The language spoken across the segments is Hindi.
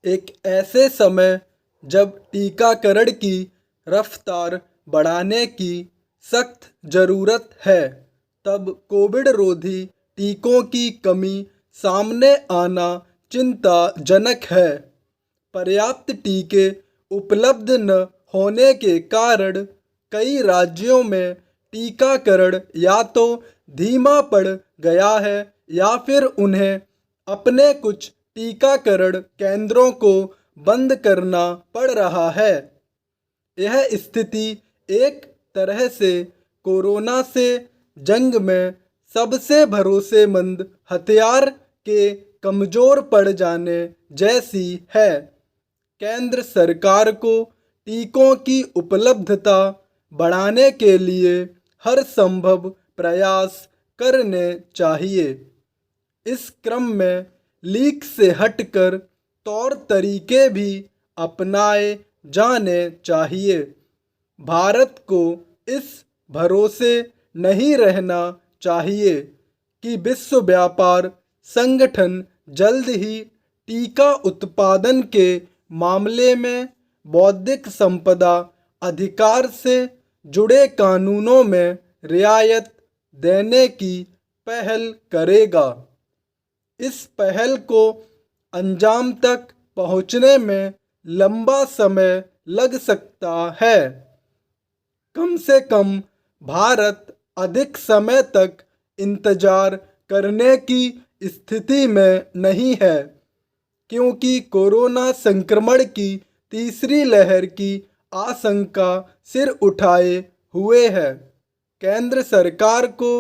एक ऐसे समय जब टीकाकरण की रफ्तार बढ़ाने की सख्त ज़रूरत है, तब कोविड रोधी टीकों की कमी सामने आना चिंताजनक है। पर्याप्त टीके उपलब्ध न होने के कारण कई राज्यों में टीकाकरण या तो धीमा पड़ गया है या फिर उन्हें अपने कुछ टीकाकरण केंद्रों को बंद करना पड़ रहा है। यह स्थिति एक तरह से कोरोना से जंग में सबसे भरोसेमंद हथियार के कमज़ोर पड़ जाने जैसी है। केंद्र सरकार को टीकों की उपलब्धता बढ़ाने के लिए हर संभव प्रयास करने चाहिए। इस क्रम में लीक से हटकर तौर तरीके भी अपनाए जाने चाहिए। भारत को इस भरोसे नहीं रहना चाहिए कि विश्व व्यापार संगठन जल्द ही टीका उत्पादन के मामले में बौद्धिक संपदा अधिकार से जुड़े कानूनों में रियायत देने की पहल करेगा। इस पहल को अंजाम तक पहुंचने में लंबा समय लग सकता है। कम से कम भारत अधिक समय तक इंतजार करने की स्थिति में नहीं है, क्योंकि कोरोना संक्रमण की तीसरी लहर की आशंका सिर उठाए हुए है। केंद्र सरकार को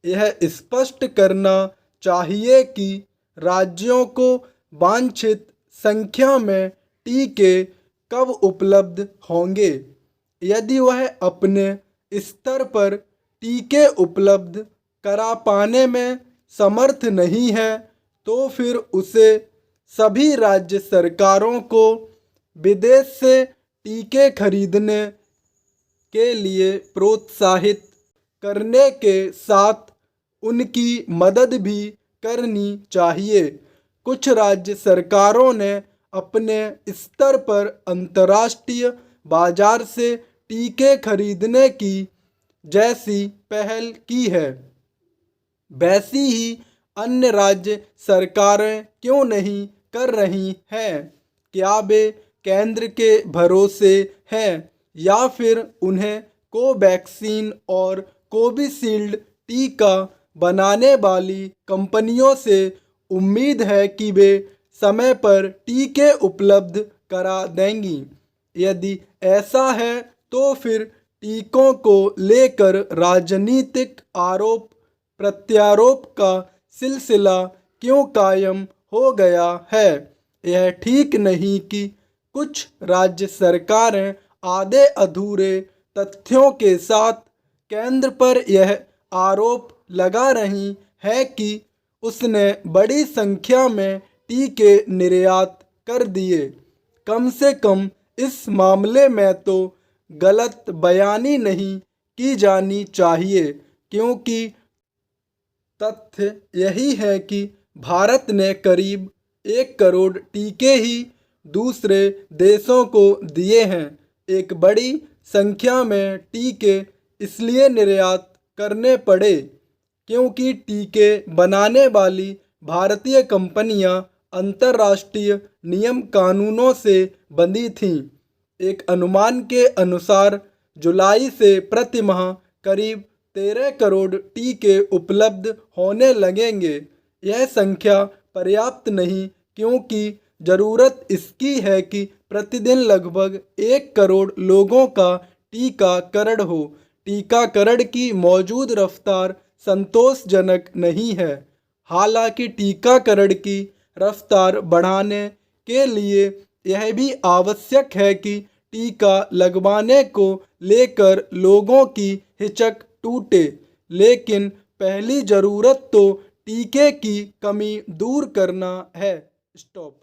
यह स्पष्ट करना चाहिए कि राज्यों को वांछित संख्या में टीके कब उपलब्ध होंगे। यदि वह अपने स्तर पर टीके उपलब्ध करा पाने में समर्थ नहीं है, तो फिर उसे सभी राज्य सरकारों को विदेश से टीके खरीदने के लिए प्रोत्साहित करने के साथ उनकी मदद भी करनी चाहिए। कुछ राज्य सरकारों ने अपने स्तर पर अंतर्राष्ट्रीय बाजार से टीके खरीदने की जैसी पहल की है, वैसी ही अन्य राज्य सरकारें क्यों नहीं कर रही हैं? क्या वे केंद्र के भरोसे हैं या फिर उन्हें कोवैक्सीन और कोविशील्ड टीका बनाने वाली कंपनियों से उम्मीद है कि वे समय पर टीके उपलब्ध करा देंगी? यदि ऐसा है तो फिर टीकों को लेकर राजनीतिक आरोप प्रत्यारोप का सिलसिला क्यों कायम हो गया है? यह ठीक नहीं कि कुछ राज्य सरकारें आधे अधूरे तथ्यों के साथ केंद्र पर यह आरोप लगा रही है कि उसने बड़ी संख्या में टीके निर्यात कर दिए। कम से कम इस मामले में तो गलत बयानी नहीं की जानी चाहिए, क्योंकि तथ्य यही है कि भारत ने करीब 1 करोड़ टीके ही दूसरे देशों को दिए हैं। एक बड़ी संख्या में टीके इसलिए निर्यात करने पड़े क्योंकि टीके बनाने वाली भारतीय कंपनियां अंतर्राष्ट्रीय नियम कानूनों से बंधी थीं। एक अनुमान के अनुसार जुलाई से प्रति माह करीब 13 करोड़ टीके उपलब्ध होने लगेंगे। यह संख्या पर्याप्त नहीं, क्योंकि ज़रूरत इसकी है कि प्रतिदिन लगभग 1 करोड़ लोगों का टीकाकरण हो। टीकाकरण की मौजूद रफ्तार संतोषजनक नहीं है। हालांकि टीकाकरण की रफ्तार बढ़ाने के लिए यह भी आवश्यक है कि टीका लगवाने को लेकर लोगों की हिचक टूटे, लेकिन पहली ज़रूरत तो टीके की कमी दूर करना है। स्टॉप।